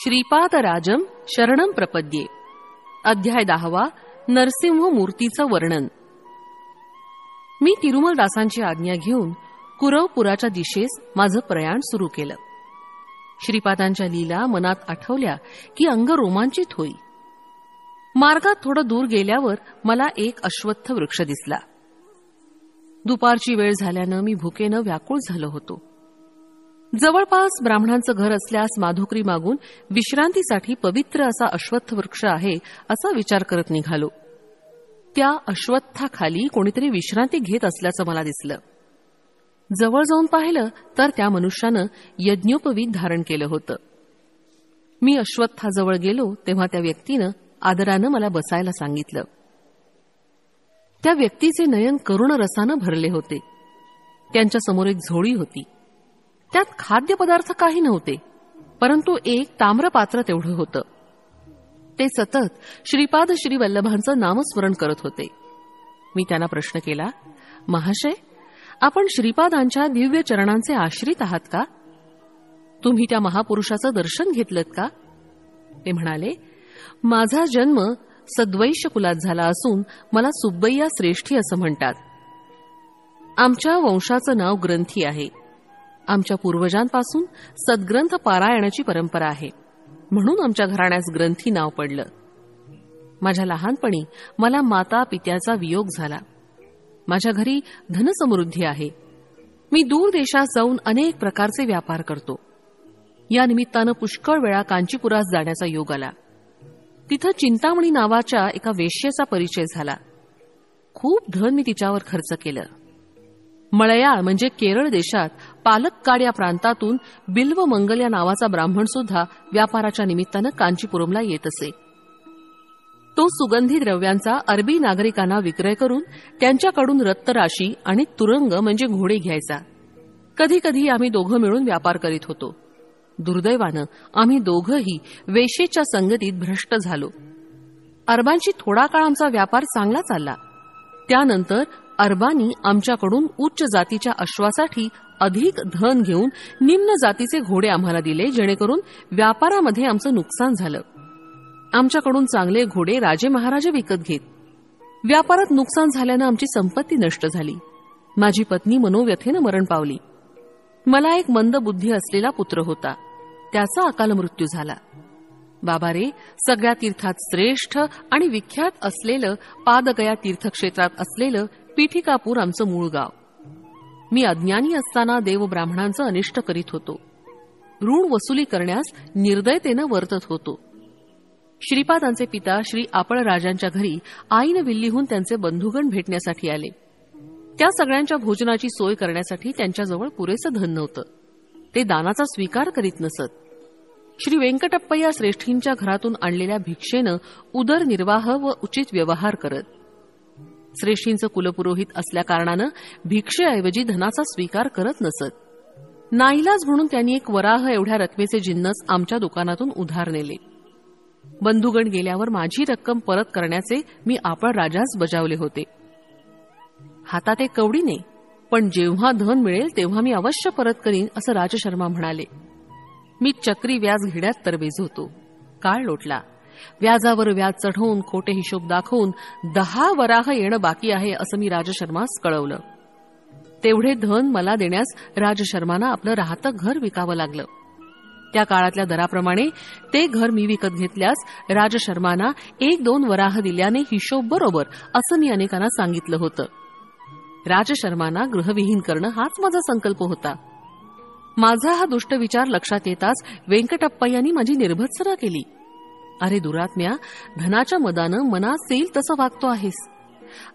श्रीपादराजम शरणम प्रपद्ये. अध्याय 10. नरसिंह मूर्तीचं वर्णन. मी तिरुमलदासांची आज्ञा घेऊन कुरवपुराच्या दिशेस माझं प्रयाण सुरू केलं. श्रीपादांच्या लीला मनात आठवल्या की अंग रोमांचित होई. मार्गात थोडं दूर गेल्यावर मला एक अश्वत्थ वृक्ष दिसला. दुपारची वेळ झाल्यानं मी भुकेनं व्याकुळ झालो होतो. जवळपास ब्राह्मणांचं घर असल्यास माधुकरी मागून विश्रांतीसाठी पवित्र असा अश्वत्थ वृक्ष आहे असा विचार करत निघालो. त्या अश्वत्थाखाली कोणीतरी विश्रांती घेत असल्याचं मला दिसलं. जवळ जाऊन पाहिलं तर त्या मनुष्यानं यज्ञोपवीत धारण केलं होतं. मी अश्वत्थाजवळ गेलो तेव्हा त्या व्यक्तीनं आदरानं मला बसायला सांगितलं. त्या व्यक्तीचे नयन करुण रसानं भरले होते. त्यांच्या समोर एक झोळी होती. त्यात खाद्यपदार्थ काही नव्हते, परंतु एक ताम्रपात्र तेवढं होतं. ते सतत श्रीपाद श्रीवल्लभांचं नामस्मरण करत होते. मी त्यांना प्रश्न केला, महाशय, आपण श्रीपादांच्या दिव्य चरणांचे आश्रित आहात का? तुम्ही त्या महापुरुषाचं दर्शन घेतलंत का? ते म्हणाले, माझा जन्म सद्वैश्य कुलात झाला असून मला सुब्बय्या श्रेष्ठी असं म्हणतात. आमच्या वंशाचं नाव ग्रंथी आहे. आमच्या पूर्वजांपासून सद्ग्रंथ पारायणाची परंपरा आहे, म्हणून आमच्या घराण्यास ग्रंथी नाव पडलं. माझ्या लहानपणी मला माता पित्याचा वियोग झाला. माझ्या घरी धनसमृद्धी आहे. मी दूर देशात जाऊन अनेक प्रकारचे व्यापार करतो. या निमित्तानं पुष्कळ वेळा कांचीपुरास जाण्याचा योग आला. तिथं चिंतामणी नावाच्या एका वेश्येचा परिचय झाला. खूप धन मी तिच्यावर खर्च केलं. मळयाळ म्हणजे केरळ देशात पालक्काड या प्रांतातून बिल्वमंगल या नावाचा ब्राह्मण सुद्धा व्यापाराच्या निमित्तानं कांचीपुरमला येत असे. तो सुगंधी द्रव्यांचा अरबी नागरिकांना विक्रय करून त्यांच्याकडून रत्तराशी आणि तुरंग म्हणजे घोडे घ्यायचा. कधी कधी आम्ही दोघं मिळून व्यापार करीत होतो. दुर्दैवानं आम्ही दोघंही वेश्येच्या संगतीत भ्रष्ट झालो. अरबांशी थोडा काळ आमचा व्यापार चांगला चालला. त्यानंतर अरबांनी आमच्याकडून उच्च जातीच्या अश्वासाठी अधिक धन घेऊन निम्न जातीचे घोडे आम्हाला दिले, जेणेकरून व्यापारामध्ये आमचं नुकसान झालं. आमच्याकडून चांगले घोडे राजे महाराजे विकत घेत. व्यापारात नुकसान झाल्यानं आमची संपत्ती नष्ट झाली. माझी पत्नी मनोव्यथेनं मरण पावली. मला एक मंद बुद्धी असलेला पुत्र होता. त्याचा अकाल मृत्यू झाला. बाबा रे, सगळ्या तीर्थात श्रेष्ठ आणि विख्यात असलेलं पादगया तीर्थक्षेत्रात असलेलं पीठिकापूर आमचं मूळ गाव. मी अज्ञानी असताना देवब्राह्मणांचं अनिष्ट करीत होतो. ऋण वसुली करण्यास निर्दयतेनं वर्तत होतो. श्रीपादांचे पिता श्री आपळराजांच्या घरी आईनं विल्लीहून त्यांचे बंधुगण भेटण्यासाठी आले. त्या सगळ्यांच्या भोजनाची सोय करण्यासाठी त्यांच्याजवळ पुरेसं धन नव्हतं. ते दानाचा स्वीकार करीत नसत. श्री वेंकटप्पय्या श्रेष्ठींच्या घरातून आणलेल्या भिक्षेनं उदरनिर्वाह व उचित व्यवहार करत. श्रेष्ठींचं कुलपुरोहित असल्याकारणानं भिक्षेऐवजी धनाचा स्वीकार करत नसत. नाईलाज म्हणून त्यांनी एक वराह एवढ्या रकमेचे जिन्नस आमच्या दुकानातून उधार नेले. बंधुगण गेल्यावर माझी रक्कम परत करण्याचे मी आपळराजास बजावले होते. हातात एक कवडी नाही, पण जेव्हा धन मिळेल तेव्हा मी अवश्य परत करीन असं राजशर्मा म्हणाले. मी चक्री व्याज घेण्यात तरबेज होतो. काळ लोटला. व्याजावर व्याज चढवून खोटे हिशोब दाखवून 10 वराह येणं बाकी आहे असं मी राजशर्मास कळवलं. तेवढे धन मला देण्यास राजशर्मांना आपलं राहतं घर विकावं लागलं. त्या काळातल्या दराप्रमाणे ते घर मी विकत घेतल्यास राजशर्मांना 1-2 वराह दिल्याने हिशोब बरोबर असं मी अनेकांना सांगितलं होतं. राजशर्मांना गृहविहीन करणं हाच माझा संकल्प होता. माझा हा दुष्ट विचार लक्षात येताच वेंकटप्पय्यांनी माझी निर्भत्सना केली. अरे दुरात्म्या, धनाच्या मदानं मनात येईल तसं वागतो आहेस.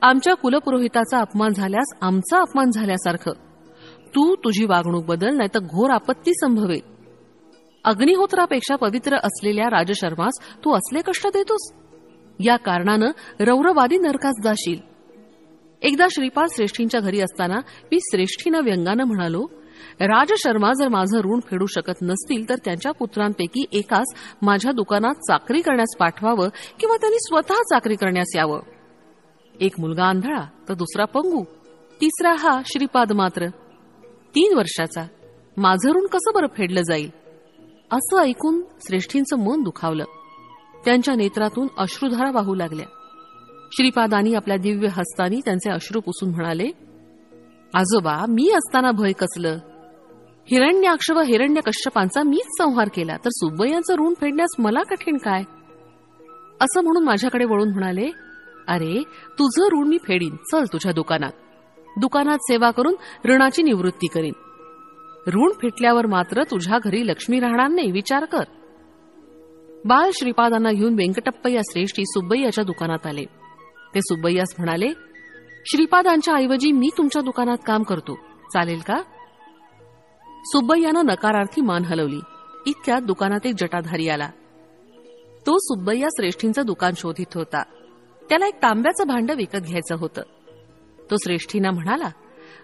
आमच्या कुलपुरोहिताचा अपमान झाल्यास आमचा अपमान झाल्यासारखं. तू तुझी वागणूक बदल, नाहीतर घोर आपत्ती संभवेल. अग्निहोत्रापेक्षा पवित्र असलेल्या राजशर्मास तू असले कष्ट देतोस. या कारणानं रौरवादी नरकास जाशील. एकदा श्रीपाद श्रेष्ठींच्या घरी असताना मी श्रेष्ठींना व्यंगानं म्हणालो, राजशर्मा जर माझं ऋण फेडू शकत नसतील तर त्यांच्या पुत्रांपैकी एकास माझ्या दुकानात चाकरी करण्यास पाठवावं किंवा त्यांनी स्वतः चाकरी करण्यास यावं. एक मुलगा आंधळा तर दुसरा पंगू, तिसरा हा श्रीपाद मात्र 3 वर्षाचा. माझं ऋण कसं बरं फेडलं जाईल? असं ऐकून श्रेष्ठींचं मन दुखावलं. त्यांच्या नेत्रातून अश्रुधारा वाहू लागल्या. श्रीपादांनी आपल्या दिव्य हस्तांनी त्यांचे अश्रू पुसून म्हणाले, आजोबा, मी असताना भय कसलं? हिरण्याक्ष व हिरण्यकश्यपांचा मीच संहार केला, तर सुब्बय्यांचं ऋण फेडण्यास मला कठीण काय? असं म्हणून माझ्याकडे वळून म्हणाले, अरे, तुझं ऋण मी फेडीन, चल तुझ्या दुकानात सेवा करून ऋणाची निवृत्ती करीन. ऋण फिटल्यावर मात्र तुझ्या घरी लक्ष्मी राहणार नाही, विचार कर. बाल श्रीपादांना घेऊन वेंकटप्पय्या श्रेष्ठी सुब्बय्याच्या दुकानात आले. ते सुब्बय्यास म्हणाले, श्रीपादांच्या ऐवजी मी तुमच्या दुकानात काम करतो, चालेल का? सुब्बय्यानं नकारार्थी मान हलवली. इतक्यात दुकानात एक जटाधारी आला. तो सुब्बय्या श्रेष्ठींचं दुकान शोधित होता. त्याला एक तांब्याचं भांड विकत घ्यायचं होतं. तो श्रेष्ठींना म्हणाला,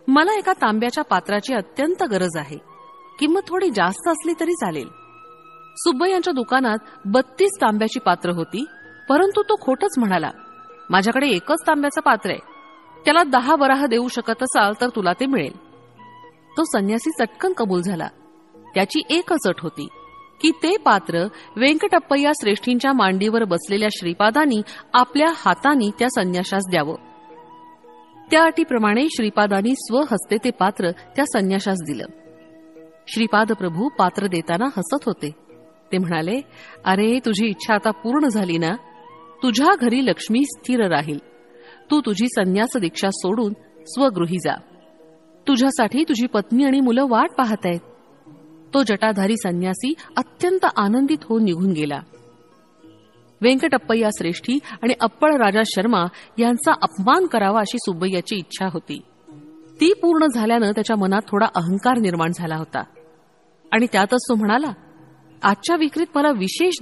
मला एका तांब्याच्या पात्राची अत्यंत गरज आहे. किंमत थोडी जास्त असली तरी चालेल. सुब्बय्यांच्या दुकानात 32 तांब्याची पात्र होती, परंतु तो खोटच म्हणाला. माझ्याकडे एकच तांब्याचं पात्र आहे. त्याला 10 वराह देऊ शकत असाल तर तुला ते मिळेल. तो संन्यासी चटकन कबूल झाला. त्याची एकच अट होती की ते पात्र वेंकटप्पय्या श्रेष्ठींच्या मांडीवर बसलेल्या श्रीपादांनी आपल्या हातांनी त्या संन्याशास द्यावं. त्या अटीप्रमाणे श्रीपादांनी स्वहस्ते ते पात्र त्या संन्याशास दिलं. श्रीपाद प्रभू पात्र देताना हसत होते. ते म्हणाले, अरे, तुझी इच्छा आता पूर्ण झाली ना? तुझ्या घरी लक्ष्मी स्थिर राहील. तू तुझी संन्यास दीक्षा सोडून स्वगृही जा. तुझ्यासाठी तुझी पत्नी आणि मुलं वाट पाहत आहेत. तो जटाधारी संन्यासी अत्यंत आनंदित होऊन निघून गेला. वेंकटप्पय्या श्रेष्ठी आणि अप्पळ राजा शर्मा यांचा अपमान करावा अशी सुब्बय्याची इच्छा होती. ती पूर्ण झाल्यानं त्याच्या मनात थोडा अहंकार निर्माण झाला होता. आणि त्यातच तो म्हणाला, आजच्या विक्रीत मला विशेष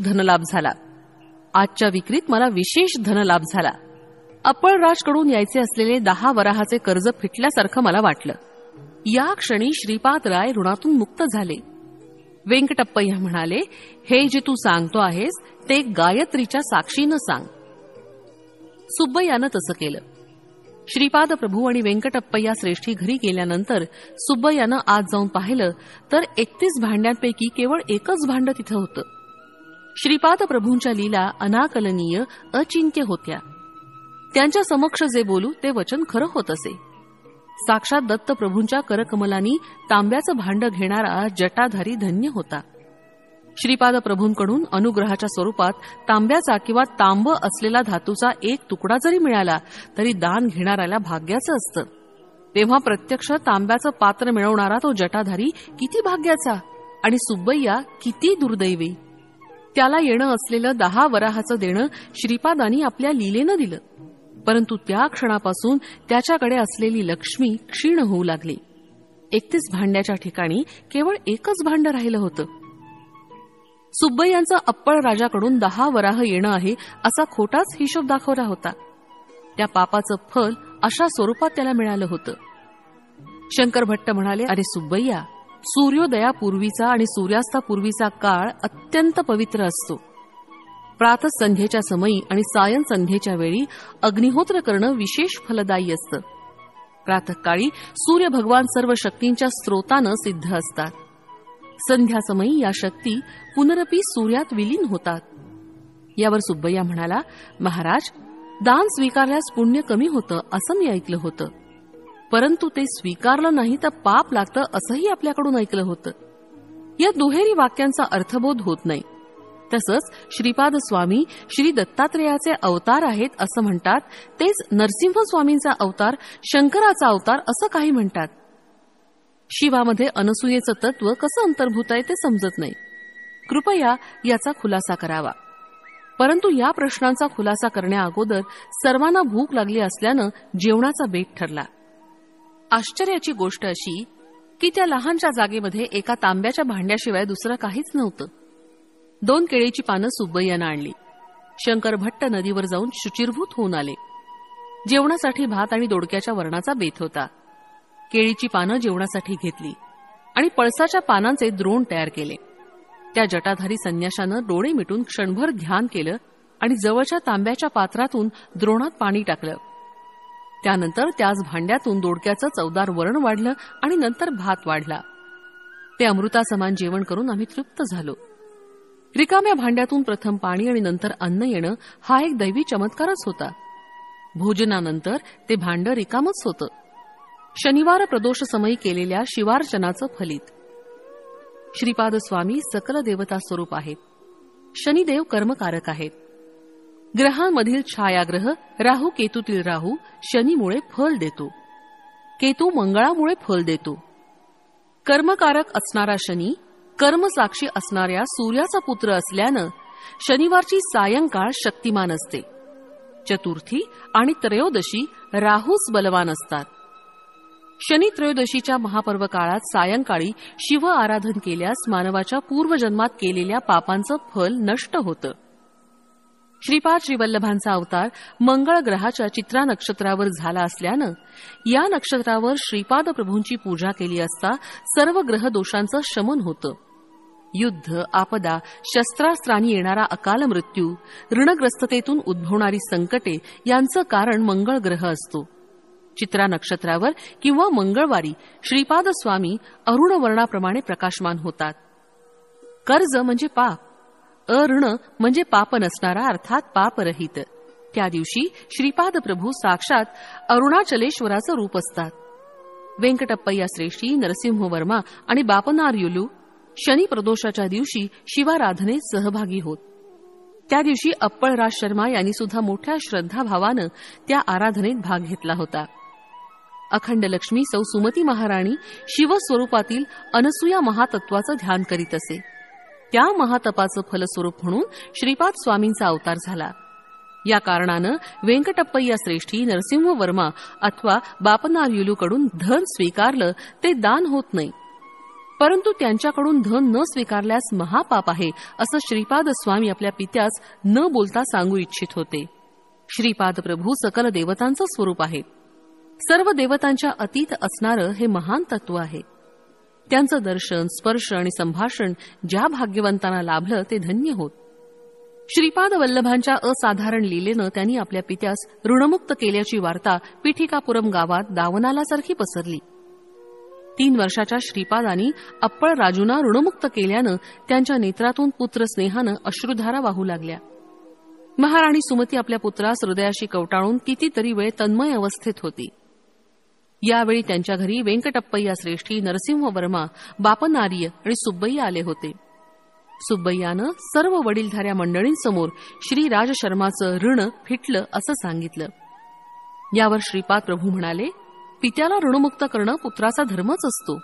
धनलाभ झाला. अप्पळराजकडून यायचे असलेले 10 वराहाचे कर्ज फिटल्यासारखं मला वाटलं. या क्षणी श्रीपादराय ऋणातून मुक्त झाले. वेंकटप्पय्या म्हणाले, हे जे तू सांगतो आहेस ते गायत्रीच्या साक्षीनं सांग. सुब्बय्यानं तसं केलं. श्रीपाद प्रभू आणि वेंकटप्पय्या श्रेष्ठी घरी गेल्यानंतर सुब्बय्यानं आत जाऊन पाहिलं तर 31 भांड्यांपैकी केवळ एकच भांड तिथं होतं. श्रीपाद प्रभूंच्या लीला अनाकलनीय, अचिंत्य होत्या. त्यांच्या समक्ष जे बोलू ते वचन खरं होत असे. साक्षात दत्तप्रभूंच्या करकमलांनी तांब्याचं भांड घेणारा जटाधारी धन्य होता. श्रीपाद प्रभूंकडून अनुग्रहाच्या स्वरूपात तांब्याचा किंवा तांब असलेला धातूचा एक तुकडा जरी मिळाला तरी दान घेणाऱ्याला भाग्याचं असतं. तेव्हा प्रत्यक्ष तांब्याचं पात्र मिळवणारा तो जटाधारी किती भाग्याचा आणि सुब्बय्या किती दुर्दैवी. त्याला येणं असलेलं 10 वराहाचं देणं श्रीपादांनी आपल्या लीलेनं दिलं. परंतु त्या क्षणापासून त्याच्याकडे असलेली लक्ष्मी क्षीण होऊ लागली. 31 भांड्याच्या ठिकाणी केवळ एकच भांड राहिलं होतं. सुब्बय्यांचा अप्पळ राजाकडून 10 वराह येणं आहे असा खोटाच हिशोब दाखवला होता. त्या पापाचं फल अशा स्वरूपात त्याला मिळालं होतं. शंकर भट्ट म्हणाले, अरे सुब्बय्या, सूर्योदयापूर्वीचा आणि सूर्यास्तापूर्वीचा काळ अत्यंत पवित्र असतो. प्रातःसंध्येच्या समयी आणि सायं संध्येच्या वेळी अग्निहोत्र करणं विशेष फलदायी असतं. प्रातःकाळी सूर्य भगवान सर्व शक्तींच्या स्रोतानं सिद्ध असतात. संध्यासमयी या शक्ती पुनरपी सूर्यात विलीन होतात. यावर सुब्बय्या म्हणाला, महाराज, दान स्वीकारल्यास पुण्य कमी होतं असं मी ऐकलं होतं. परंतु ते स्वीकारलं नाही तर पाप लागतं असंही आपल्याकडून ऐकलं होतं. या दुहेरी वाक्यांचा अर्थबोध होत नाही. तसंच श्रीपाद स्वामी श्री दत्तात्रेयाचे अवतार आहेत असं म्हणतात, तेच नरसिंह स्वामींचा अवतार, शंकराचा अवतार असं काही म्हणतात. शिवामध्ये अनसूयेचं तत्व कसं अंतर्भूत आहे ते समजत नाही. कृपया याचा खुलासा करावा. परंतु या प्रश्नांचा खुलासा करण्याअगोदर सर्वांना भूक लागली असल्यानं जेवणाचा बेत ठरला. आश्चर्याची गोष्ट अशी की त्या लहानच्या जागेमध्ये एका तांब्याच्या भांड्याशिवाय दुसरं काहीच नव्हतं. 2 केळीची पानं सुब्बय्यानं आणली. शंकर भट्ट नदीवर जाऊन शुचिरभूत होऊन आले. जेवणासाठी भात आणि दोडक्याच्या वरणाचा बेत होता. केळीची पानं जेवणासाठी घेतली आणि पळसाच्या पानांचे द्रोण तयार केले. त्या जटाधारी संन्याशानं डोळे मिटून क्षणभर ध्यान केलं आणि जवळच्या तांब्याच्या पात्रातून द्रोणात पाणी टाकलं. त्यानंतर त्याच भांड्यातून दोडक्याचं चवदार वरण वाढलं आणि नंतर भात वाढला. ते अमृतासमान जेवण करून आम्ही तृप्त झालो. रिकाम्या भांड्यातून प्रथम पाणी आणि नंतर अन्न येणं हा एक दैवी चमत्कारच होता. भोजनानंतर ते भांड रिकामच होतं. शनिवार प्रदोष समयी केलेल्या शिवार्चनाचं फलित. श्रीपाद स्वामी सकल देवता स्वरूप आहेत. शनिदेव कर्मकारक आहेत. ग्रहांमधील छायाग्रह राहू केतूतील राहू शनीमुळे फल देतो. केतू मंगळामुळे फल देतो. कर्मकारक असणारा शनी कर्मसाक्षी असणाऱ्या सूर्याचा पुत्र असल्यानं शनिवारची सायंकाळ शक्तिमान असते. चतुर्थी आणि त्रयोदशी राहूच बलवान असतात. शनी त्रयोदशीच्या महापर्व काळात सायंकाळी शिव आराधन केल्यास मानवाच्या पूर्वजन्मात केलेल्या पापांचं फल नष्ट होतं. श्रीपाद श्रीवल्लभांचा अवतार मंगळ ग्रहाच्या चित्रा नक्षत्रावर झाला असल्यानं या नक्षत्रावर श्रीपाद प्रभूंची पूजा केली असता सर्व ग्रह दोषांचं शमन होतं. युद्ध, आपदा, शस्त्रास्त्रांनी येणारा अकाल मृत्यू, ऋणग्रस्ततेतून उद्भवणारी संकटे यांचं कारण मंगळ ग्रह असतो. चित्रा नक्षत्रावर किंवा मंगळवारी श्रीपाद स्वामी अरुण वर्णाप्रमाणे प्रकाशमान होतात. कर्ज म्हणजे पाप, अऋण म्हणजे पाप नसणारा अर्थात पापरहित. त्या दिवशी श्रीपाद प्रभू साक्षात अरुणाचलेश्वराचं रूप असतात. वेंकटप्पय्या श्रेष्ठी, नरसिंहवर्मा आणि बापनार्युलू शनी प्रदोषाच्या दिवशी शिवाराधनेत सहभागी होत. त्या दिवशी अप्पळराज शर्मा यांनी सुद्धा मोठ्या श्रद्धाभावानं त्या आराधनेत भाग घेतला होता. अखंड लक्ष्मी सौ सुमती महाराणी शिवस्वरूपातील अनसूया महातत्वाचं ध्यान करीत असे. त्या महातपाचं फलस्वरूप म्हणून श्रीपाद स्वामींचा अवतार झाला. या कारणानं वेंकटप्पय्या श्रेष्ठी, नरसिंहवर्मा अथवा बापनार्युलूकडून धन स्वीकारलं ते दान होत नाही, परंतु त्यांच्याकडून धन न स्वीकारल्यास महापाप आहे असं श्रीपाद स्वामी आपल्या पित्यास न बोलता सांगू इच्छित होते. श्रीपाद प्रभू सकल देवतांचं स्वरूप आहे. सर्व देवतांच्या अतीत असणारं हे महान तत्व आहे. त्यांचं दर्शन, स्पर्श आणि संभाषण ज्या भाग्यवंतांना लाभलं ते धन्य होत. श्रीपाद वल्लभांच्या असाधारण लीलेनं त्यांनी आपल्या पित्यास ऋणमुक्त केल्याची वार्ता पिठिकापुरम गावात दावनालासारखी पसरली. 3 वर्षाच्या श्रीपादांनी अप्पळ राजूंना ऋणमुक्त केल्यानं त्यांच्या नेत्रातून पुत्रस्नेहानं अश्रुधारा वाहू लागल्या. महाराणी सुमती आपल्या पुत्रास हृदयाशी कवटाळून कितीतरी वेळ तन्मय अवस्थेत होती. यावेळी त्यांच्या घरी वेंकटप्पय्या श्रेष्ठी, नरसिंहवर्मा, बापनार्य आणि सुब्बय्या आले होते. सुब्बय्यानं सर्व वडीलधाऱ्या मंडळींसमोर श्री राजशर्माचं ऋण फिटलं असं सांगितलं. यावर श्रीपाद प्रभू म्हणाले, पित्याला ऋणमुक्त करणं पुत्राचा धर्मच असतो.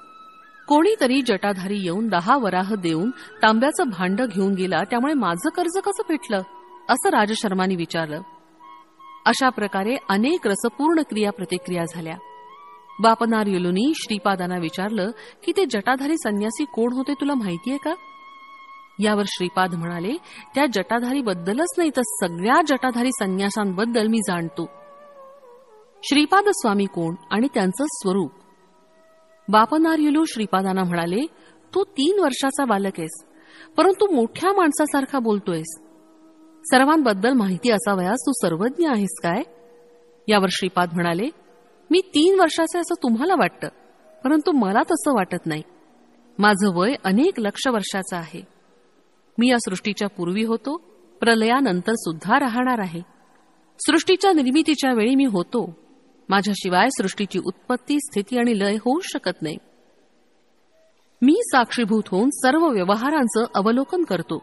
कोणीतरी जटाधारी येऊन 10 वराह देऊन तांब्याचं भांड घेऊन गेला, त्यामुळे माझं कर्ज कसं फिटलं असं राजशर्मांनी विचारलं. अशा प्रकारे अनेक रसपूर्ण क्रिया प्रतिक्रिया झाल्या. बापनार्युलूंनी श्रीपादांना विचारलं की ते जटाधारी संन्यासी कोण होते तुला माहितीये का? यावर श्रीपाद म्हणाले, त्या जटाधारीबद्दलच नाही तर सगळ्या जटाधारी संन्यासांबद्दल मी जाणतो. श्रीपाद स्वामी कोण आणि त्यांचं स्वरूप? बापनार्युलू श्रीपादांना म्हणाले, तू 3 वर्षाचा बालक आहेस, परंतु मोठ्या माणसासारखा बोलतोयस. सर्वांबद्दल माहिती असावयास तू सर्वज्ञ आहेस काय? यावर श्रीपाद म्हणाले, मी 3 वर्षाचे असं तुम्हाला वाटतं, परंतु मला तसं वाटत नाही. माझं वय अनेक लक्ष वर्षाचं आहे. मी या सृष्टीच्या पूर्वी होतो, प्रलयानंतर सुद्धा राहणार आहे. सृष्टीच्या निर्मितीच्या वेळी मी होतो. माझ्याशिवाय सृष्टीची उत्पत्ती, स्थिती आणि लय होऊ शकत नाही. मी साक्षीभूत होऊन सर्व व्यवहारांचं अवलोकन करतो.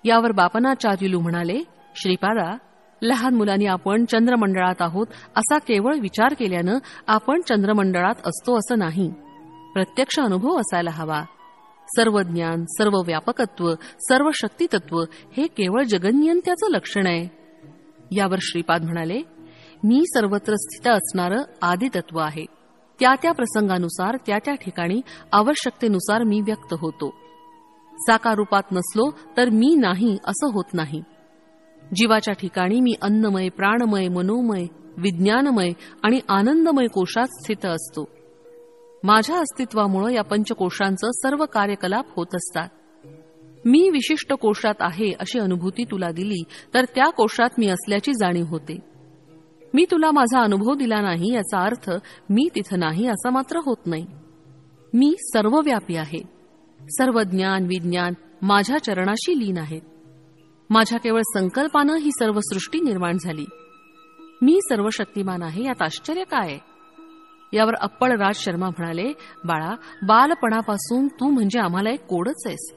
यावर बापनाचार्युलू म्हणाले, श्रीपादा, लहान मुलांनी आपण चंद्रमंडळात आहोत असा केवळ विचार केल्यानं आपण चंद्रमंडळात असतो असं नाही. प्रत्यक्ष अनुभव असायला हवा. सर्व ज्ञान, सर्व व्यापकत्व, सर्व शक्तितत्व हे केवळ जगन्यंत्याचं लक्षण आहे. यावर श्रीपाद म्हणाले, मी सर्वत्र स्थित असणारं आदितत्व आहे. त्या त्या प्रसंगानुसार त्या त्या ठिकाणी आवश्यकतेनुसार मी व्यक्त होतो. साकार रूपात नसलो तर मी नाही असं होत नाही. जीवाच्या ठिकाणी मी अन्नमय, प्राणमय, मनोमय, विज्ञानमय आणि आनंदमय कोशात स्थित असतो. माझ्या अस्तित्वामुळे या पंचकोशांचं सर्व कार्यकलाप होत असतात. मी विशिष्ट कोशात आहे अशी अनुभूती तुला दिली तर त्या कोशात मी असल्याची जाणीव होते. मी तुला माझा अनुभव दिला नाही याचा अर्थ मी तिथं नाही असा मात्र होत नाही. मी सर्वव्यापी आहे. सर्व ज्ञान, विज्ञान माझ्या चरणाशी लीन आहेत. माझ्या केवळ संकल्पानं ही सर्व सृष्टी निर्माण झाली. मी सर्वशक्तिमान आहे, यात आश्चर्य काय आहे? यावर अप्पळराज शर्मा म्हणाले, बाळा, बालपणापासून तू म्हणजे आम्हाला एक कोडच आहेस.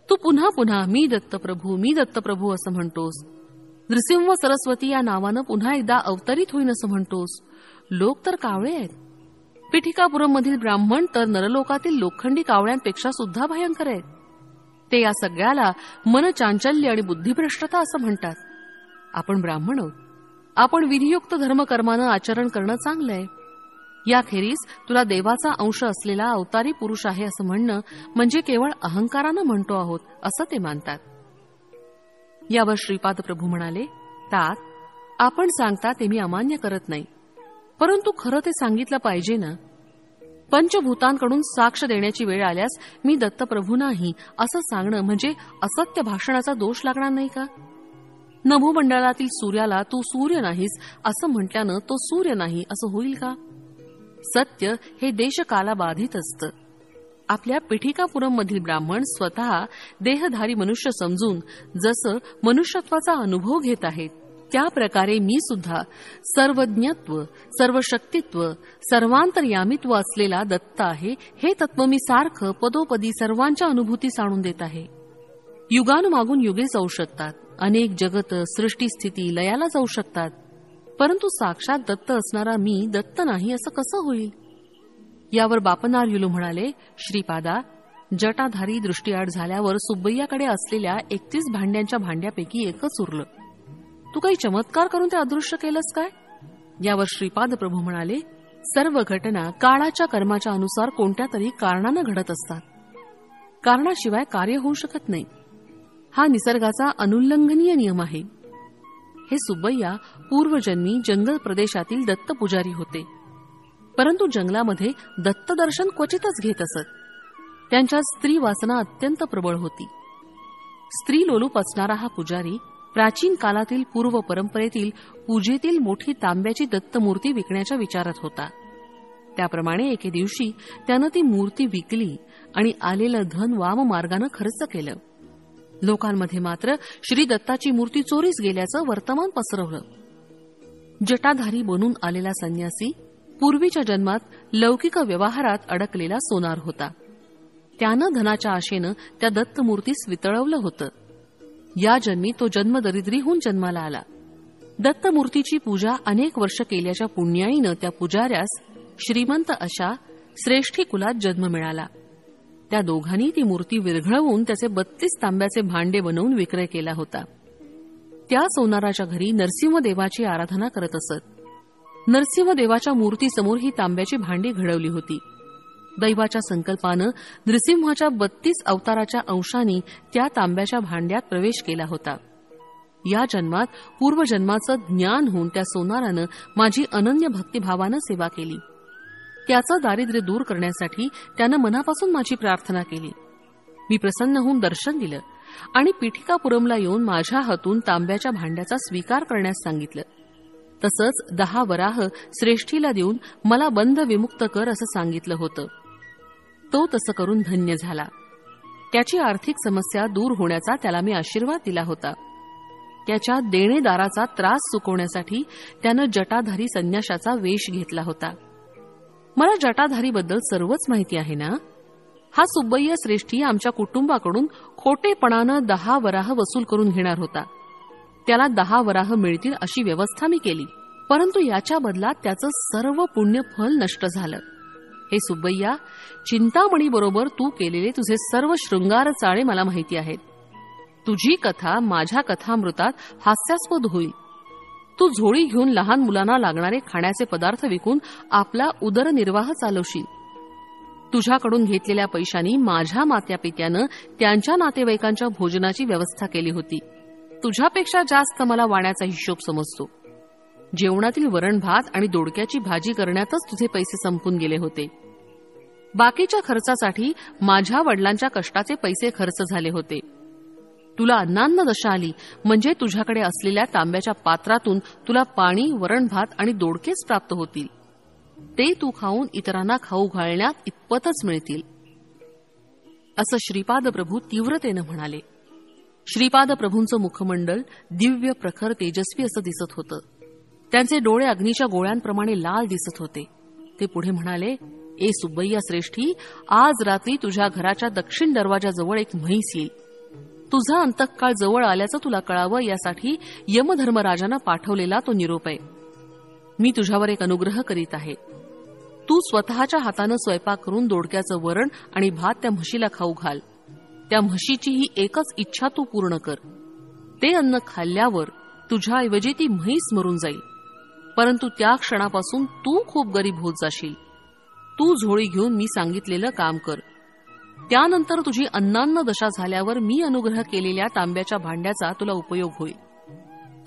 तू पुन्हा पुन्हा मी दत्तप्रभू, मी दत्तप्रभू असं म्हणतोस. नृसिंह सरस्वती या नावानं पुन्हा एकदा अवतरित होईन असं म्हणतोस. लोक तर कावळे आहेत. पिठिकापुरम मधील ब्राह्मण तर नरलोकातील लोखंडी कावळ्यांपेक्षा सुद्धा भयंकर आहेत. ते या सगळ्याला मनचांचल्य आणि बुद्धिभ्रष्टता असं म्हणतात. आपण ब्राह्मण आहोत. आपण विधियुक्त धर्मकर्मानं आचरण करणं चांगलं आहे. याखेरीज तुला देवाचा अंश असलेला अवतारी पुरुष आहे असं म्हणणं म्हणजे केवळ अहंकारानं म्हणतो आहोत असं ते मानतात. यावर श्रीपाद प्रभू म्हणाले, तात, आपण सांगता ते मी अमान्य करत नाही, परंतु खरं ते सांगितलं पाहिजे ना. पंचभूतांकडून साक्ष देण्याची वेळ आल्यास मी दत्तप्रभू नाही असं सांगणं म्हणजे असत्य भाषणाचा दोष लागणार नाही का? नभोमंडळातील सूर्याला तू सूर्य नाहीस असं म्हटल्यानं तो सूर्य नाही असं होईल का? सत्य हे देशकालाबाधित असतं. आपल्या पिठिकापुरम मधील ब्राह्मण स्वतः देहधारी मनुष्य समजून जसं मनुष्यत्वाचा अनुभव घेत आहेत, त्या प्रकारे मी सुद्धा सर्वज्ञत्व, सर्वशक्तित्व, सर्वांतर्यामित्व असलेला दत्त आहे हे तत्व मी सारखं पदोपदी सर्वांच्या अनुभूतीस आणून देत आहे. युगानुमागून युगे जाऊ शकतात, अनेक जगत, सृष्टी, स्थिती लयाला जाऊ शकतात, परंतु साक्षात दत्त असणारा मी दत्त नाही असं कसं होईल? यावर बापनार्युलू म्हणाले, श्रीपादा, जटाधारी दृष्टीआड झाल्यावर सुब्बय्याकडे असलेल्या 31 भांड्यांच्या भांड्यापैकी एकच उरलं. तू काही चमत्कार करून ते अदृश्य केलंस काय? यावर श्रीपाद प्रभू म्हणाले, सर्व घटना काळाच्या कर्माच्या अनुसार कोणत्या तरी कारणानं घडत असतात. कारणाशिवाय कार्य होऊ शकत नाही. हा निसर्गाचा अनुल्लंघनीय नियम आहे. हे सुब्बय्या पूर्वजन्मी जंगल प्रदेशातील दत्त पुजारी होते, परंतु जंगलामध्ये दत्तदर्शन क्वचितच घेत असत. त्यांच्या स्त्री वासना अत्यंत प्रबळ होती. स्त्री लोलूप असणारा हा पुजारी प्राचीन कालातील पूर्व परंपरेतील पूजेतील मोठी तांब्याची दत्तमूर्ती विकण्याच्या विचारात होता. त्याप्रमाणे एके दिवशी त्यानं ती मूर्ती विकली आणि आलेलं धन वाममार्गानं खर्च केलं. लोकांमध्ये मात्र श्री दत्ताची मूर्ती चोरीस गेल्याचं वर्तमान पसरवलं. जटाधारी बनून आलेला संन्यासी पूर्वीच्या जन्मात लौकिक व्यवहारात अडकलेला सोनार होता. त्यानं धनाच्या आशेनं त्या दत्तमूर्तीस वितळवलं होतं. या जन्मी तो जन्मदरिद्रीहून जन्माला आला. दत्तमूर्तीची पूजा अनेक वर्ष केल्याच्या पुण्याईनं त्या पुजाऱ्यास श्रीमंत अशा श्रेष्ठी कुलात जन्म मिळाला. त्या दोघांनी ती मूर्ती विरघळवून त्याचे 32 तांब्याचे भांडे बनवून विक्रय केला होता. त्या सोनाराच्या घरी नरसिंहदेवाची आराधना करत असत. नरसिंहदेवाच्या मूर्तीसमोर ही तांब्याची भांडी घडवली होती. दैवाच्या संकल्पानं नृसिंहाच्या 32 अवताराच्या अंशांनी त्या तांब्याच्या भांड्यात प्रवेश केला होता. या जन्मात पूर्वजन्माचं ज्ञान होऊन त्या सोनारानं माझी अनन्य भक्तिभावानं सेवा केली. त्याचं दारिद्र्य दूर करण्यासाठी त्यानं मनापासून माझी प्रार्थना केली. मी प्रसन्न होऊन दर्शन दिलं आणि पिठिकापुरमला येऊन माझ्या हातून तांब्याच्या भांड्याचा स्वीकार करण्यास सांगितलं. तसंच 10 वराह श्रेष्ठीला देऊन मला बंध विमुक्त कर असं सांगितलं होतं. तो तसं करून धन्य झाला. त्याची आर्थिक समस्या दूर होण्याचा त्याला मी आशीर्वाद दिला होता. त्याच्या देणेदाराचा त्रास चुकवण्यासाठी त्यानं जटाधारी संन्याशाचा वेश घेतला होता. मला जटाधारीबद्दल सर्वच माहिती आहे ना. हा सुब्बय्या श्रेष्ठी आमच्या कुटुंबाकडून खोटेपणानं 10 वराह वसूल करून घेणार होता. त्याला 10 वराह मिळतील अशी व्यवस्था मी केली, परंतु याच्या बदलात त्याचं सर्व पुण्य फल नष्ट झालं. हे सुब्बय्या, चिंतामणीबरोबर तू केलेले तुझे सर्व शृंगार चाळे मला माहिती आहेत. तुझी कथा माझ्या कथामृतात हास्यास्पद होईल. तू झोळी घेऊन लहान मुलांना लागणारे खाण्याचे पदार्थ विकून आपला उदरनिर्वाह चालवशील. तुझ्याकडून घेतलेल्या पैशांनी माझ्या मात्यापित्यानं त्यांच्या नातेवाईकांच्या भोजनाची व्यवस्था केली होती. तुझ्यापेक्षा जास्त मला वाण्याचा हिशोब समजतो. जेवणातील वरण भात आणि दोडक्याची भाजी करण्यातच तुझे पैसे संपून गेले होते. बाकीच्या खर्चासाठी माझ्या वडिलांच्या कष्टाचे पैसे खर्च झाले होते. तुला अन्नान्न दशा आली म्हणजे तुझ्याकडे असलेल्या तांब्याच्या पात्रातून तुला पाणी, वरण भात आणि दोडकेच प्राप्त होतील. ते तू खाऊन इतरांना खाऊ घालण्यात इतपतच मिळतील. असं श्रीपाद प्रभू तीव्रतेनं म्हणाले. श्रीपाद प्रभूंचं मुखमंडल दिव्य, प्रखर, तेजस्वी असं दिसत होतं. त्यांचे डोळे अग्नीच्या गोळ्यांप्रमाणे लाल दिसत होते. ते पुढे म्हणाले, ए सुब्बय्या श्रेष्ठी, आज रात्री तुझ्या घराच्या दक्षिण दरवाजाजवळ एक म्हैस येईल. तुझा अंतःकाळ जवळ आल्याचं तुला कळावं यासाठी यमधर्मराजानं पाठवलेला तो निरोप आहे. मी तुझ्यावर एक अनुग्रह करीत आहे. तू स्वतःच्या हातानं स्वयंपाक करून दोडक्याचं वरण आणि भात त्या म्हशीला खाऊ घाल. त्या म्हशीची ही एकच इच्छा तू पूर्ण कर. ते अन्न खाल्ल्यावर तुझ्याऐवजी ती म्हैस मरून जाईल, परंतु त्या क्षणापासून तू खूप गरीब होत जाशील. तू झोळी घेऊन मी सांगितलेलं काम कर. त्यानंतर तुझी अन्नान्न दशा झाल्यावर मी अनुग्रह केलेल्या तांब्याच्या भांड्याचा तुला उपयोग होईल,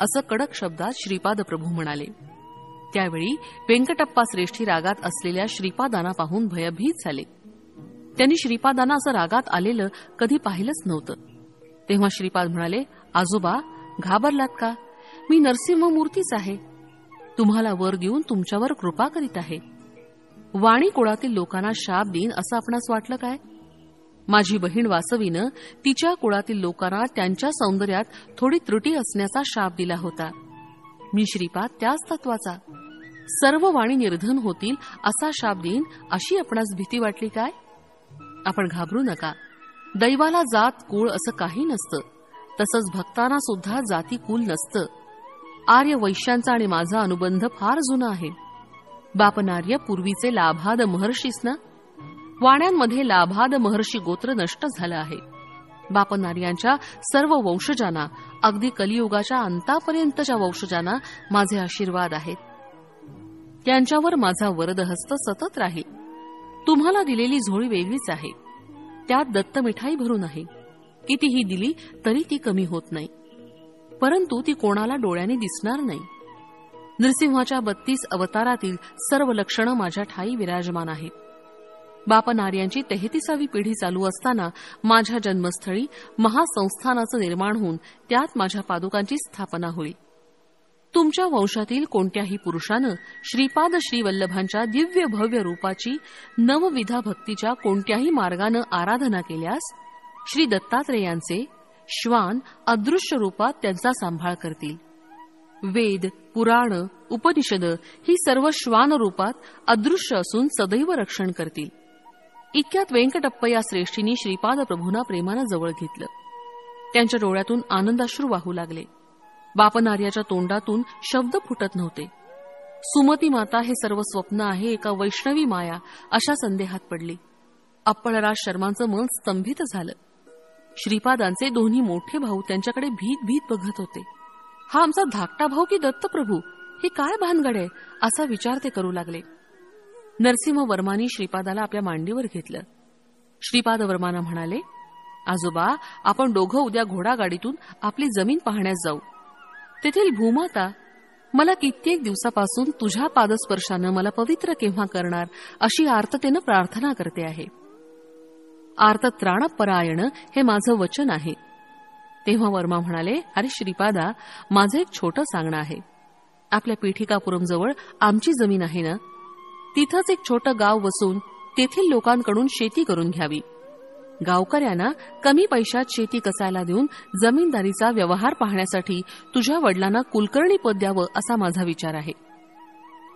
असं कडक शब्दात श्रीपाद प्रभू म्हणाले. त्यावेळी वेंकटप्पा श्रेष्ठी रागात असलेल्या श्रीपादांना पाहून भयभीत झाले. त्यांनी श्रीपादांना असं रागात आलेलं कधी पाहिलंच नव्हतं. तेव्हा श्रीपाद म्हणाले, आजोबा, घाबरलात का? मी नरसिंहमूर्तीच आहे. तुम्हाला वर देऊन तुमच्यावर कृपा करीत आहे. वाणी कुळातील लोकांना शाप देईन असं आपणास वाटलं काय? माझी बहीण वासवीनं तिच्या कुळातील लोकांना त्यांच्या सौंदर्यात थोडी त्रुटी असण्याचा शाप दिला होता. मी श्रीपाद त्याच तत्वाचा. सर्व वाणी निर्धन होतील असा शाप देईन अशी आपणास भीती वाटली काय? आपण घाबरू नका. दैवाला जात कुळ असं काही नसतं. तसंच भक्तांना सुद्धा जाती कुल नसतं. आर्य वैश्यांचा आणि माझा अनुबंध फार जुना आहे. बापनार्य पूर्वीचे लाभाद महर्षीच ना. वाण्यांमध्ये लाभाद महर्षी गोत्र नष्ट झालं आहे. बापनार्यांच्या सर्व वंशजांना, अगदी कलियुगाच्या अंतापर्यंतच्या वंशजांना माझे आशीर्वाद आहेत. त्यांच्यावर माझा वरदहस्त सतत राहील. तुम्हाला दिलेली झोळी वेगळीच आहे. त्यात दत्त मिठाई भरून आहे. कितीही दिली तरी ती कमी होत नाही, परंतु ती कोणाला डोळ्याने दिसणार नाही. नृसिंहाच्या 32 अवतारातील सर्व लक्षणं माझ्या ठाई विराजमान आहेत. बापनार्यांची 33वी पिढी चालू असताना माझ्या जन्मस्थळी महासंस्थानाचं निर्माण होऊन त्यात माझ्या पादुकांची स्थापना होईल. तुमच्या वंशातील कोणत्याही पुरुषानं श्रीपाद श्रीवल्लभांच्या दिव्य भव्य रूपाची नवविधा भक्तीच्या कोणत्याही मार्गानं आराधना केल्यास श्री दत्तात्रेयांचे श्वान अदृश्य रूपात त्यांचा सांभाळ करतील. वेद, पुराण, उपनिषद ही सर्व श्वान रूपात अदृश्य असून सदैव रक्षण करतील. इतक्यात वेंकटप्पया श्रेष्ठींनी श्रीपाद प्रभूंना प्रेमानं जवळ घेतलं. त्यांच्या डोळ्यातून आनंदाश्रू वाहू लागले. बापनार्याच्या तोंडातून शब्द फुटत नव्हते. सुमती माता हे सर्व स्वप्न आहे, एका वैष्णवी माया अशा संदेहात पडली. अप्पळराज शर्मांचं मन स्तंभित झालं. श्रीपादांचे दोन्ही मोठे भाऊ त्यांच्याकडे भीत भीत बघत होते. हा आमचा धाकटा भाऊ की दत्तप्रभू? हे काय भानगड आहे असा विचार ते करू लागले. नरसिंह वर्मांनी श्रीपादाला आपल्या मांडीवर घेतलं. श्रीपाद वर्मांना म्हणाले, आजोबा, आपण दोघं उद्या घोडागाडीतून आपली जमीन पाहण्यास जाऊ. तेथील भूमाता मला कित्येक दिवसापासून तुझ्या पादस्पर्शानं मला पवित्र केव्हा करणार अशी आर्ततेनं प्रार्थना करते आहे. आर्तत्राणपरायण हे माझं वचन आहे. तेव्हा वर्मा म्हणाले, अरे श्रीपादा, माझं एक छोटं सांगणं आहे. आपल्या पीठिकापुरमजवळ आमची जमीन आहे ना, तिथंच एक छोटं गाव वसून तेथील लोकांकडून शेती करून घ्यावी. गावकऱ्यांना कमी पैशात शेती कसायला देऊन जमीनदारीचा व्यवहार पाहण्यासाठी तुझ्या वडिलांना कुलकर्णी पद द्यावं असा माझा विचार आहे.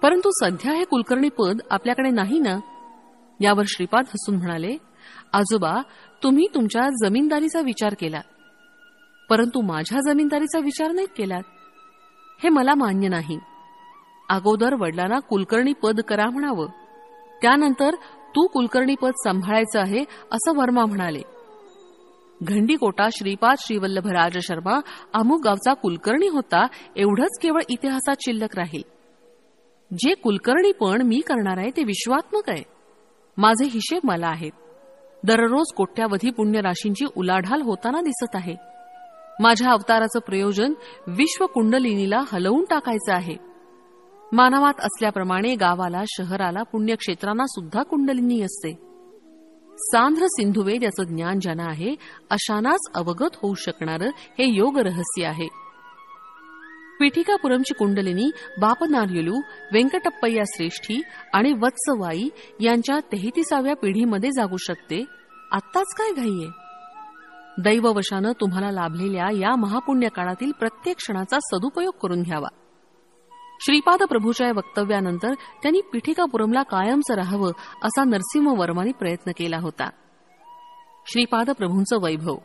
परंतु सध्या हे कुलकर्णी पद आपल्याकडे नाही ना. यावर श्रीपाद हसून म्हणाले, आजोबा, तुम्ही तुमच्या जमीनदारीचा विचार केला, परंतु माझ्या जमीनदारीचा विचार नाही केलात. हे मला मान्य नाही. अगोदर वडिलांना कुलकर्णी पद करा म्हणावं, त्यानंतर तू कुलकर्णी पद सांभाळायचं आहे असं वर्मा म्हणाले. घंडीकोटा श्रीपाद श्रीवल्लभराज शर्मा अमुक गावचा कुलकर्णी होता एवढंच केवळ इतिहासात शिल्लक राहील. जे कुलकर्णीपण मी करणार आहे ते विश्वात्मक आहे. माझे हिशेब मला आहेत. दररोज कोट्यावधी पुण्यराशींची उलाढाल होताना दिसत आहे. माझ्या अवताराचं प्रयोजन विश्वकुंडलिनीला हलवून टाकायचं आहे. मानवात असल्याप्रमाणे गावाला, शहराला, पुण्यक्षेत्रांना सुद्धा कुंडलिनी असते. सांध्र सिंधुवेद याचं ज्ञान ज्यांना आहे अशांनाच अवगत होऊ शकणारं हे योग रहस्य आहे. पीठिकापुरमची कुंडलिनी बापनार्युलू, वेंकटप्पय्या श्रेष्ठी आणि वत्सवाई यांच्या 33व्या पिढीमध्ये जागू शकते, आत्ताच काय घाईये? दैववशानं तुम्हाला लाभलेल्या या महापुण्य काळातील प्रत्येक क्षणाचा सदुपयोग करून घ्यावा. श्रीपाद प्रभूच्या या वक्तव्यानंतर त्यांनी पीठिकापुरमला कायमचं राहावं असा नरसिंहवर्मांनी प्रयत्न केला होता. श्रीपाद प्रभूंचं वैभव.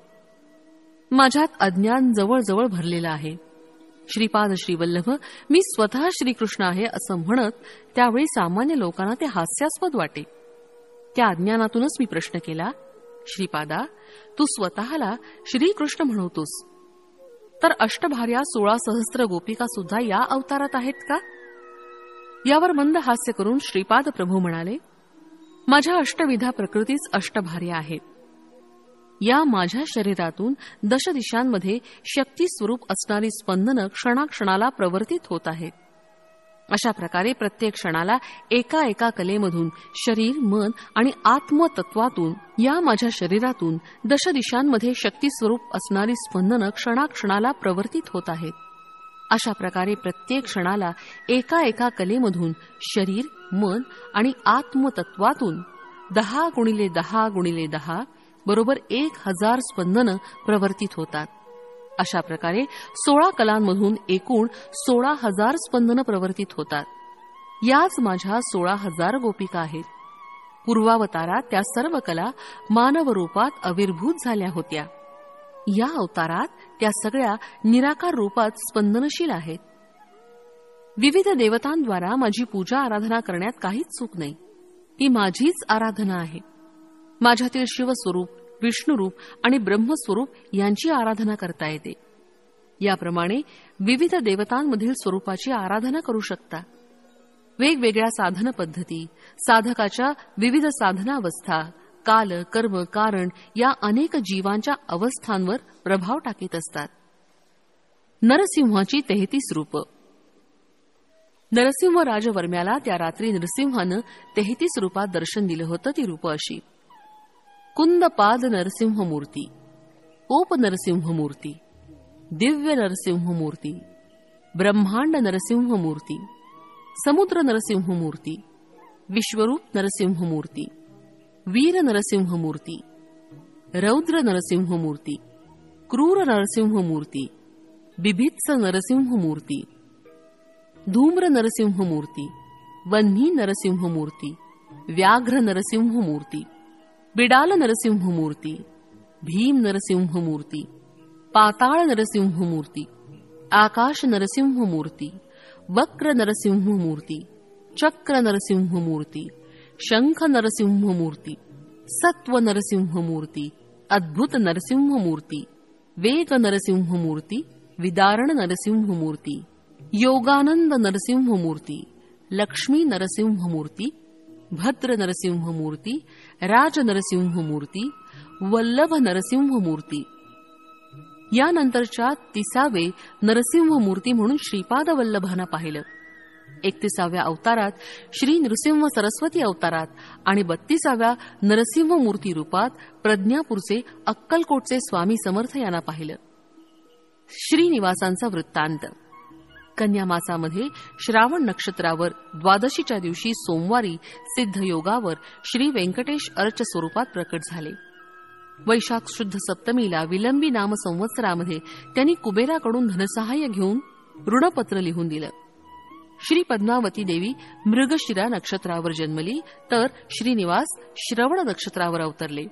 माझ्यात अज्ञान जवळजवळ भरलेलं आहे. श्रीपाद श्रीवल्लभ, मी स्वतः श्रीकृष्ण आहे असं म्हणत त्यावेळी सामान्य लोकांना ते हास्यास्पद वाटे. त्या अज्ञानातूनच मी प्रश्न केला, श्रीपादा, तू स्वतःला श्रीकृष्ण म्हणवतोस, तर अष्टभार्या 16 सहस्त्र गोपिका सुद्धा या अवतारात आहेत का? यावर मंद हास्य करून श्रीपाद प्रभू म्हणाले, माझ्या अष्टविधा प्रकृतीच अष्टभार्या आहेत. या माझ्या शरीरातून दशदिशांमध्ये शक्ती स्वरूप असणारी स्पंदनं क्षणाक्षणाला प्रवर्तित होत आहेत. अशा प्रकारे प्रत्येक क्षणाला एका एका कलेमधून शरीर, मन आणि आत्मतत्वातून या माझ्या शरीरातून दशदिशांमध्ये शक्ती स्वरूप असणारी स्पंदनं क्षणाक्षणाला प्रवर्तित होत आहेत. अशा प्रकारे प्रत्येक क्षणाला एका एका कलेमधून शरीर, मन आणि आत्मतत्वातून 10 × 10 × 10 बरोबर 1000 स्पंदनं प्रवर्तित होतात. अशा प्रकारे 16 कलांमधून एकूण 16,000 स्पंदनं प्रवर्तित होतात. याच माझ्या 16,000 गोपिका आहेत. पूर्वावतारात त्या सर्व कला मानव रूपात आविर्भूत झाल्या होत्या. या अवतारात त्या सगळ्या निराकार रूपात स्पंदनशील आहेत. विविध देवतांद्वारा माझी पूजा आराधना करण्यात काहीच चूक नाही. ती माझीच आराधना आहे. माझ्यातील शिवस्वरूप, विष्णुरूप आणि ब्रह्मस्वरूप यांची आराधना करता येते. याप्रमाणे विविध देवतांमधील स्वरूपाची आराधना करू शकता. वेगवेगळ्या साधन पद्धती, साधकाच्या विविध साधनावस्था, काल, कर्म, कारण या अनेक जीवांच्या अवस्थांवर प्रभाव टाकीत असतात. नरसिंहाची 33 रूप. नरसिंह राजवर्म्याला त्या रात्री नरसिंहानं 33 रूपात दर्शन दिलं होतं. ती रूप अशी: कुंदपाद नरसिंहमूर्ती, ओप नरसिंहमूर्ती, दिव्य नरसिंहमूर्ती, ब्रह्मांड नरसिंहमूर्ती, समुद्र नरसिंहमूर्ती, विश्वरूप नरसिंहमूर्ती, वीर नरसिंहमूर्ती, रौद्र नरसिंहमूर्ती, क्रूर नरसिंहमूर्ती, बिभित्स नरसिंहमूर्ती, धूम्र नरसिंहमूर्ती, वन्ही नरसिंहमूर्ती, व्याघ्र नरसिंहमूर्ती, बिडाल नरसिंहमूर्ती, भीम नरसिंहमूर्ती, पाताळ नरसिंहमूर्ती, आकाश नरसिंहमूर्ती, वक्र नरसिंहमूर्ती, चक्र नरसिंहमूर्ती, शंख नरसिंहमूर्ती, सत्व नरसिंहमूर्ती, अद्भुत नरसिंहमूर्ती, वेग नरसिंहमूर्ती, विदारण नरसिंहमूर्ती, योगानंद नरसिंहमूर्ती, लक्ष्मी नरसिंहमूर्ती, भद्र नरसिंहमूर्ती, राज नरसिंहमूर्ती, वल्लभ नरसिंहमूर्ती. यानंतरच्या 30वे नरसिंहमूर्ती म्हणून श्रीपाद वल्लभांना पाहिलं. 31व्या अवतारात श्री नृसिंह सरस्वती अवतारात आणि 32व्या नरसिंहमूर्ती रूपात प्रज्ञापूरचे अक्कलकोटचे स्वामी समर्थ यांना पाहिलं. श्रीनिवासांचा वृत्तांत. कन्या मासामध्ये श्रावण नक्षत्रावर द्वादशीच्या दिवशी सोमवारी सिद्धयोगावर श्री व्यंकटेश अर्च स्वरूपात प्रकट झाले. वैशाख शुद्ध सप्तमीला विलंबी नाम संवत्सरामध्ये त्यांनी कुबेराकडून धनसहाय्य घेऊन ऋणपत्र लिहून दिलं. श्री पद्मावती देवी मृगशिरा नक्षत्रावर जन्मली, तर श्रीनिवास श्रवण नक्षत्रावर अवतरले.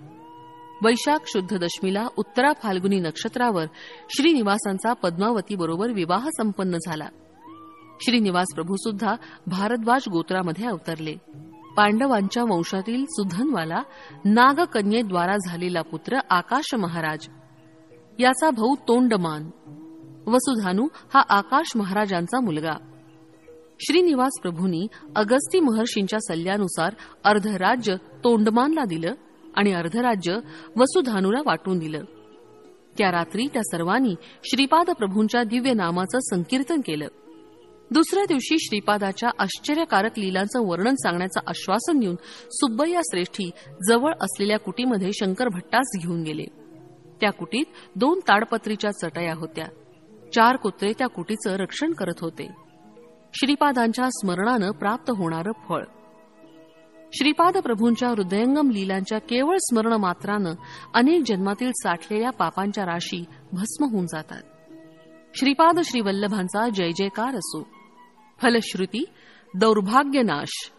वैशाख शुद्ध दशमीला उत्तरा फाल्गुनी नक्षत्रावर श्रीनिवासांचा पद्मावती बरोबर विवाह संपन्न झाला. श्रीनिवास प्रभू सुद्धा भारद्वाज गोत्रामध्ये अवतरले. पांडवांच्या वंशातील सुधन्वाला नागकन्येद्वारा झालेला पुत्र आकाश महाराज, याचा भाऊ तोंडमान. वसुधानू हा आकाश महाराजांचा मुलगा. श्रीनिवास प्रभूंनी अगस्ती महर्षींच्या सल्ल्यानुसार अर्धराज्य तोंडमानला दिलं आणि अर्धराज्य वसुधानूला वाटून दिलं. त्या रात्री त्या सर्वांनी श्रीपाद प्रभूंच्या दिव्य नामाचं संकीर्तन केलं. दुसऱ्या दिवशी श्रीपादाच्या आश्चर्यकारक लीलांचं वर्णन सांगण्याचं आश्वासन देऊन सुब्बय्या श्रेष्ठी जवळ असलेल्या कुटीमध्ये शंकर भट्टास घेऊन गेले. त्या कुटीत 2 ताडपत्रीच्या चटया होत्या. 4 कुत्रे त्या कुटीचं रक्षण करत होते. श्रीपादांच्या स्मरणानं प्राप्त होणारं फळ. श्रीपाद प्रभूंच्या हृदयंगम लीलांच्या केवळ स्मरण मात्रानं अनेक जन्मातील साठलेल्या पापांच्या राशी भस्म होऊन जातात. श्रीपाद श्रीवल्लभांचा जय जयकार असो. फलश्रुती दौर्भाग्यनाश.